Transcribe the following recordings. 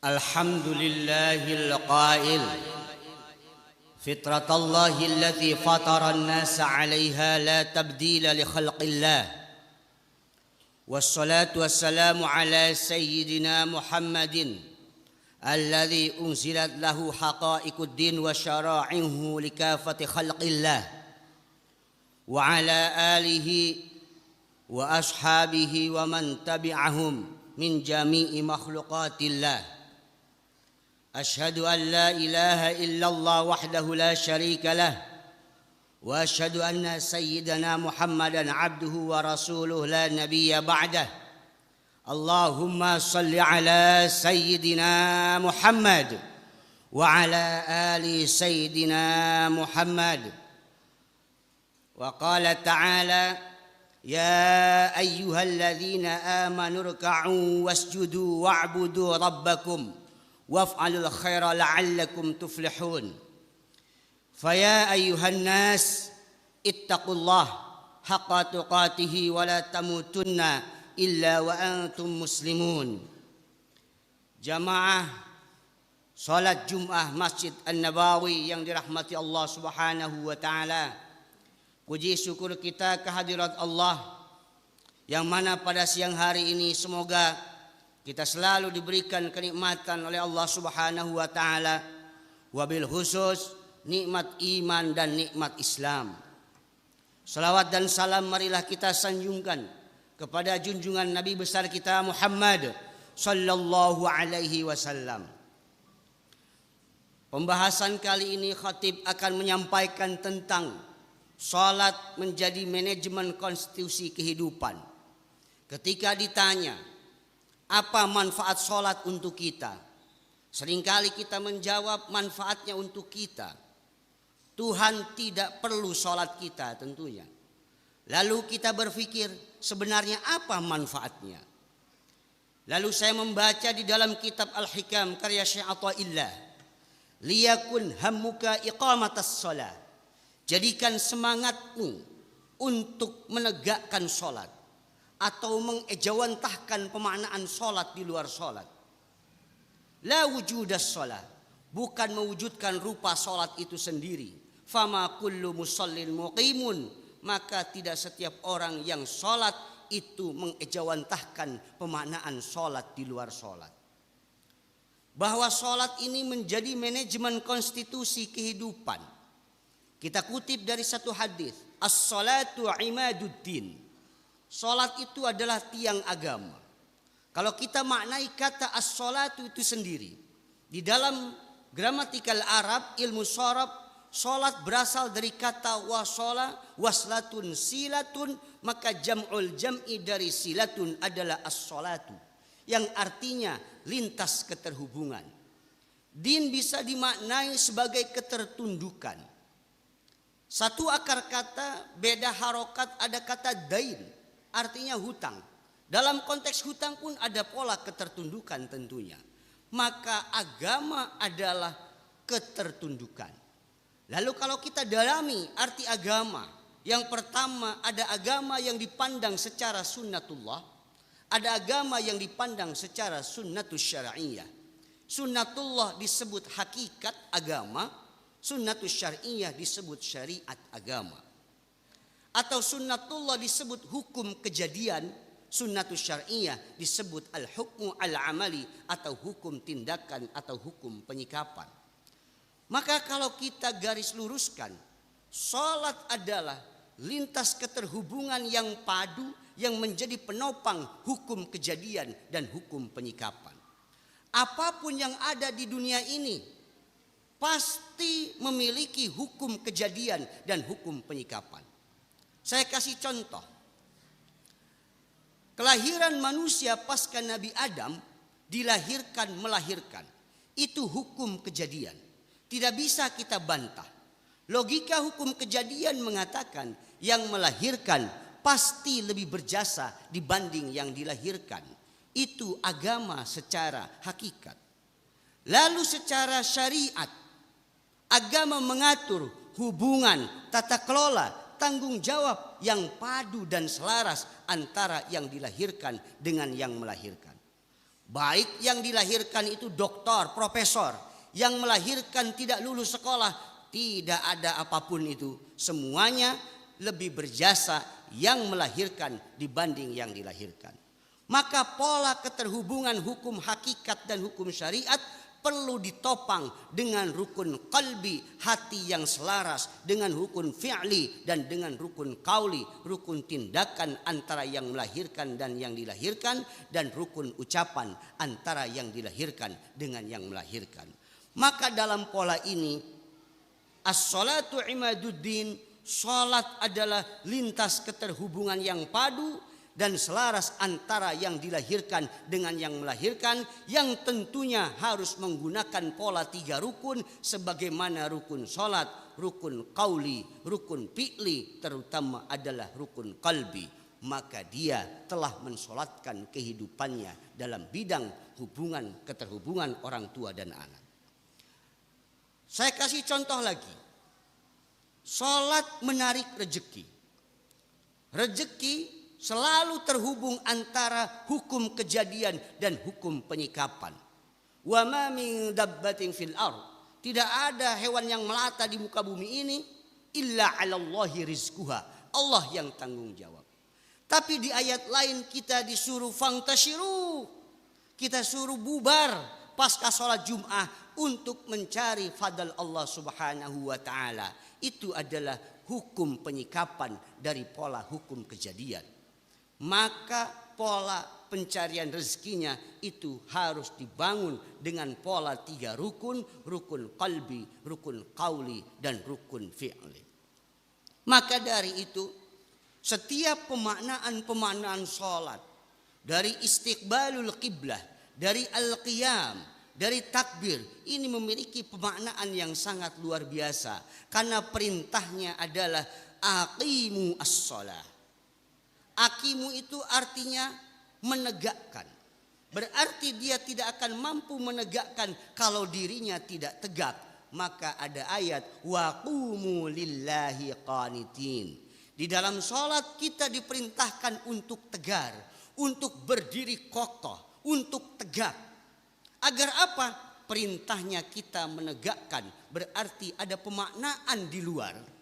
الحمد لله القائل فطرة الله التي فطر الناس عليها لا تبديل لخلق الله والصلاة والسلام على سيدنا محمد الذي أنزلت له حقائق الدين وشرائعه لكافة خلق الله وعلى آله وأصحابه ومن تبعهم من جميع مخلوقات الله. أشهد أن لا إله إلا الله وحده لا شريك له وأشهد أن سيدنا محمدا عبده ورسوله لا نبي بعده. اللهم صل على سيدنا محمد وعلى آل سيدنا محمد. وقال تعالى: يا أيها الذين آمنوا اركعوا واسجدوا واعبدوا ربكم وافعلوا الخير لعلكم تفلحون. فيا أيها الناس اتقوا الله حق تقاته ولا تموتن إلا وأنتم مسلمون. Jamaah salat Jumat Masjid An-Nabawi yang dirahmati Allah Subhanahu wa taala. Puji syukur kita kehadirat Allah yang mana pada siang hari ini semoga kita selalu diberikan kenikmatan oleh Allah Subhanahu wa taala, wabil khusus nikmat iman dan nikmat Islam. Salawat dan salam marilah kita sanjungkan kepada junjungan Nabi besar kita Muhammad sallallahu alaihi wasallam. Pembahasan kali ini khatib akan menyampaikan tentang salat menjadi manajemen konstitusi kehidupan. Ketika ditanya apa manfaat salat untuk kita, seringkali kita menjawab manfaatnya untuk kita. Tuhan tidak perlu salat kita tentunya. Lalu kita berpikir sebenarnya apa manfaatnya? Lalu saya membaca di dalam kitab Al-Hikam karya Syekh Athaillah, liyakun hammuka iqamatas shalah. Jadikan semangatmu untuk menegakkan salat atau mengejawantahkan pemaknaan salat di luar salat. La wujudas salat, bukan mewujudkan rupa salat itu sendiri. Fama kullu musallin muqimun, maka tidak setiap orang yang salat itu mengejawantahkan pemaknaan salat di luar salat. Bahwa salat ini menjadi manajemen konstitusi kehidupan. Kita kutip dari satu hadis, as-salatu imaduddin. Salat itu adalah tiang agama. Kalau kita maknai kata as-salatu itu sendiri, di dalam gramatikal Arab, ilmu sharaf, salat berasal dari kata wasala, waslatun, silatun, maka jam'ul jam'i dari silatun adalah as-salatu, yang artinya lintas keterhubungan. Din bisa dimaknai sebagai ketertundukan. Satu akar kata, beda harokat, ada kata dain, artinya hutang. Dalam konteks hutang pun ada pola ketertundukan tentunya. Maka agama adalah ketertundukan. Lalu kalau kita dalami arti agama, yang pertama ada agama yang dipandang secara sunnatullah, ada agama yang dipandang secara sunnatus syar'iyah. Sunnatullah disebut hakikat agama, sunnatus syar'iyah disebut syariat agama. Atau sunnatullah disebut hukum kejadian, sunnatus syar'iyah disebut al-hukmu al-amali atau hukum tindakan atau hukum penyikapan. Maka kalau kita garis luruskan, salat adalah lintas keterhubungan yang padu yang menjadi penopang hukum kejadian dan hukum penyikapan. Apapun yang ada di dunia ini pasti memiliki hukum kejadian dan hukum penyikapan. Saya kasih contoh. Kelahiran manusia pasca Nabi Adam dilahirkan melahirkan. Itu hukum kejadian. Tidak bisa kita bantah. Logika hukum kejadian mengatakan yang melahirkan pasti lebih berjasa dibanding yang dilahirkan. Itu agama secara hakikat. Lalu secara syariat, agama mengatur hubungan, tata kelola, tanggung jawab yang padu dan selaras antara yang dilahirkan dengan yang melahirkan. Baik yang dilahirkan itu doktor, profesor, yang melahirkan tidak lulus sekolah, tidak ada apapun itu. Semuanya lebih berjasa yang melahirkan dibanding yang dilahirkan. Maka pola keterhubungan hukum hakikat dan hukum syariat perlu ditopang dengan rukun qalbi, hati yang selaras, dengan rukun fi'li dan dengan rukun qauli, rukun tindakan antara yang melahirkan dan yang dilahirkan, dan rukun ucapan antara yang dilahirkan dengan yang melahirkan. Maka dalam pola ini as-salatu imaduddin, salat adalah lintas keterhubungan yang padu dan selaras antara yang dilahirkan dengan yang melahirkan, yang tentunya harus menggunakan pola 3 rukun sebagaimana rukun salat, rukun qauli, rukun fi'li, terutama adalah rukun qalbi. Maka dia telah mensolatkan kehidupannya dalam bidang hubungan keterhubungan orang tua dan anak. Saya kasih contoh lagi. Salat menarik rezeki. Rezeki selalu terhubung antara hukum kejadian dan hukum penyikapan. Wa ma min dabbatin fil ard, tidak ada hewan yang melata di muka bumi ini illa 'alallahi rizquha, Allah yang tanggung jawab. Tapi di ayat lain kita disuruh fangtashiru, kita suruh bubar pasca sholat Jum'ah untuk mencari fadl Allah Subhanahu wa taala. Itu adalah hukum penyikapan dari pola hukum kejadian. Maka pola pencarian rezekinya itu harus dibangun dengan pola 3 rukun, rukun qalbi, rukun qauli, dan rukun fi'li. Maka dari itu setiap pemaknaan sholat, dari istiqbalul qiblah, dari al-qiyam, dari takbir, ini memiliki pemaknaan yang sangat luar biasa. Karena perintahnya adalah aqimu as-shalah. Aqimu itu artinya menegakkan. Berarti dia tidak akan mampu menegakkan kalau dirinya tidak tegak. Maka ada ayat wa qumu lillahi qanitin. Di dalam sholat kita diperintahkan untuk tegar, untuk berdiri kokoh, untuk tegak. Agar apa? Perintahnya kita menegakkan, berarti ada pemaknaan di luar.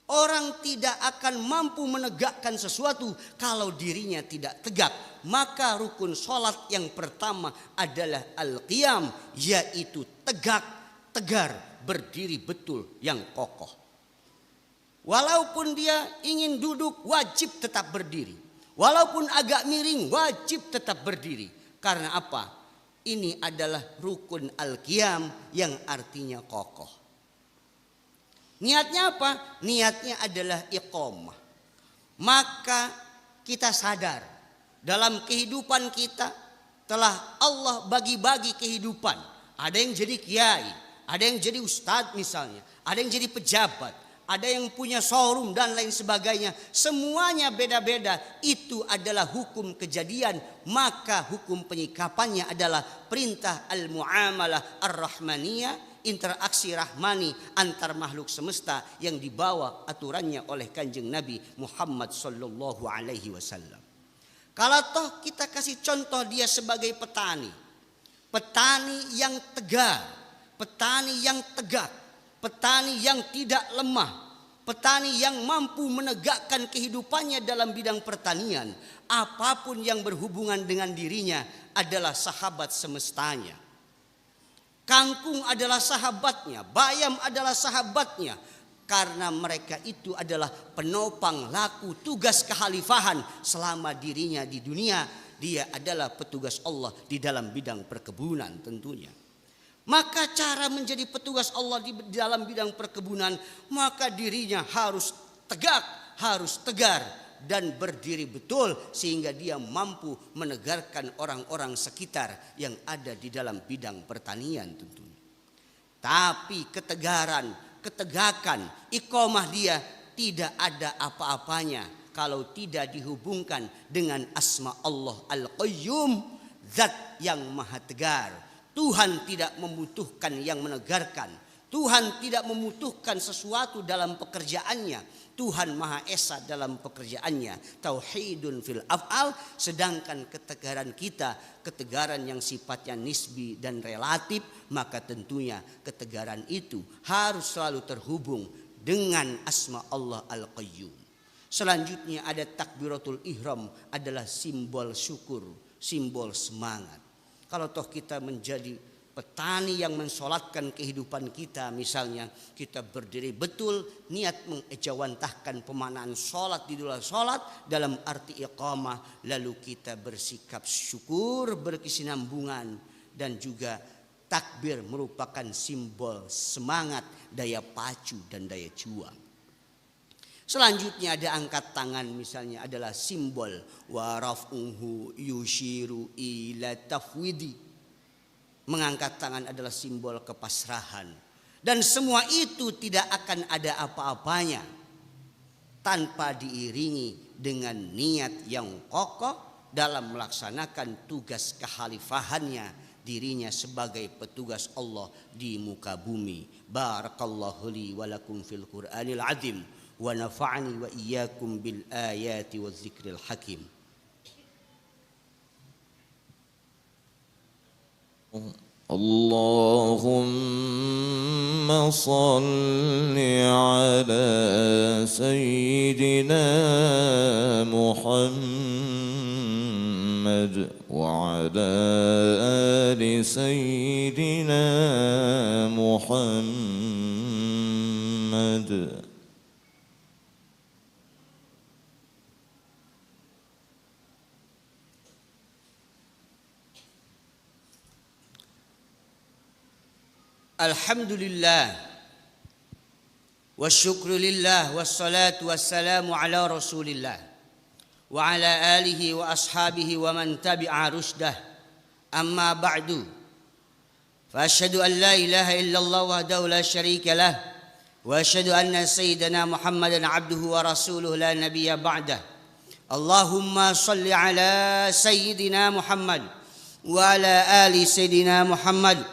Orang tidak akan mampu menegakkan sesuatu kalau dirinya tidak tegak. Maka rukun sholat yang pertama adalah al-qiyam, yaitu tegak, tegar, berdiri betul yang kokoh. Walaupun dia ingin duduk, wajib tetap berdiri. Walaupun agak miring, wajib tetap berdiri. Karena apa? Ini adalah rukun al-qiyam yang artinya kokoh. Niatnya apa? Niatnya adalah iqamah. Maka kita sadar dalam kehidupan kita telah Allah bagi-bagi kehidupan. Ada yang jadi kiai, ada yang jadi ustadz misalnya, ada yang jadi pejabat, ada yang punya showroom dan lain sebagainya. Semuanya beda-beda. Itu adalah hukum kejadian. Maka hukum penyikapannya adalah perintah al-muamalah ar-rahmaniyah, interaksi rahmani antar makhluk semesta yang dibawa aturannya oleh Kanjeng Nabi Muhammad sallallahu alaihi wasallam. Kalau toh kita kasih contoh dia sebagai petani. Petani yang tegar, petani yang tegak, petani yang tidak lemah, petani yang mampu menegakkan kehidupannya dalam bidang pertanian. Apapun yang berhubungan dengan dirinya adalah sahabat semestanya. Kangkung adalah sahabatnya, bayam adalah sahabatnya. Karena mereka itu adalah penopang laku tugas kekhalifahan selama dirinya di dunia. Dia adalah petugas Allah di dalam bidang perkebunan tentunya. Maka cara menjadi petugas Allah di dalam bidang perkebunan, maka dirinya harus tegak, harus tegar, dan berdiri betul sehingga dia mampu menegarkan orang-orang sekitar yang ada di dalam bidang pertanian tentunya. Tapi ketegaran, ketegakan, iqamah dia tidak ada apa-apanya kalau tidak dihubungkan dengan asma Allah Al-Qayyum, zat yang maha tegar. Tuhan tidak membutuhkan yang menegarkan. Tuhan tidak membutuhkan sesuatu dalam pekerjaannya. Tuhan Maha Esa dalam pekerjaannya. Tauhidun fil af'al. Sedangkan ketegaran kita, ketegaran yang sifatnya nisbi dan relatif, maka tentunya ketegaran itu harus selalu terhubung dengan asma Allah Al-Qayyum. Selanjutnya ada takbiratul ihram, adalah simbol syukur, simbol semangat. Kalau toh kita menjadi petani yang mensolatkan kehidupan kita, misalnya kita berdiri betul, niat mengejawantahkan pemaknaan solat di dalam solat dalam arti iqamah, lalu kita bersikap syukur, berkesinambungan, dan juga takbir merupakan simbol semangat, daya pacu dan daya juang. Selanjutnya ada angkat tangan, misalnya adalah simbol wa raf'uhu yushiru ila tafwidi. Mengangkat tangan adalah simbol kepasrahan. Dan semua itu tidak akan ada apa-apanya tanpa diiringi dengan niat yang kokoh dalam melaksanakan tugas kekhalifahannya, dirinya sebagai petugas Allah di muka bumi. Barakallahu li wa lakum fil Qur'anil azim wa nafa'ani wa iyyakum bil ayati waz zikril hakim. Allahumma salli ala sayyidina Muhammad wa ala ali sayyidina Muhammad. Alhamdulillah wa syukrulillah wassalatu wassalamu ala rasulillah wa ala alihi wa ashabihi wa man tabi'a rusdah. Amma ba'du, fa asyhadu an la ilaha illallah wahdahu la syarika lah wa asyhadu anna sayyidana Muhammadan abduhu wa rasuluhu la nabiyya ba'dah. Allahumma salli ala sayyidina Muhammad wa ala ali sayyidina Muhammad.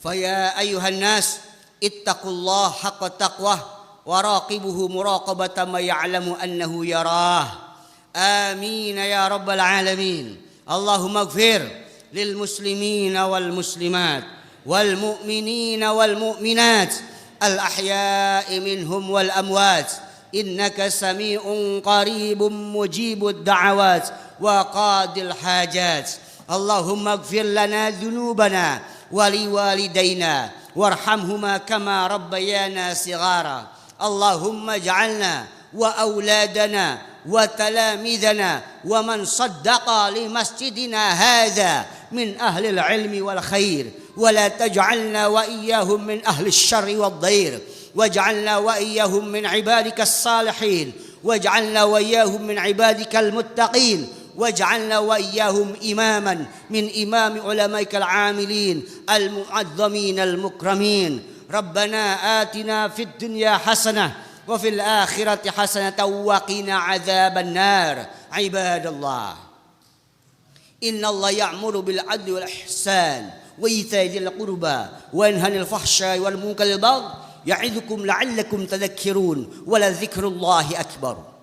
فيا أيها الناس اتقوا الله حق تقواه وراقبوه مراقبة ما يعلم أنه يراه. آمين يا رب العالمين. اللهم اغفر للمسلمين والمسلمات والمؤمنين والمؤمنات الأحياء منهم والأموات إنك سميع قريب مجيب الدعوات وقاضي الحاجات. اللهم اغفر لنا ذنوبنا ولوالدينا وارحمهما كما ربيانا صغارا. اللهم اجعلنا وأولادنا وتلاميذنا ومن صدق لمسجدنا هذا من أهل العلم والخير، ولا تجعلنا وإياهم من أهل الشر والضير، واجعلنا وإياهم من عبادك الصالحين، واجعلنا وإياهم من عبادك المتقين، واجعلنا وإياهم إماما من إمام علمائك العاملين المعظمين المكرمين. ربنا آتنا في الدنيا حسنة وفي الآخرة حسنة وقنا عذاب النار. عباد الله، إن الله يأمر بالعدل والإحسان وإيتاء ذي القربى وينهى عن الفحشاء والمنكر والبغي يعظكم لعلكم تذكرون ولذكر الله أكبر.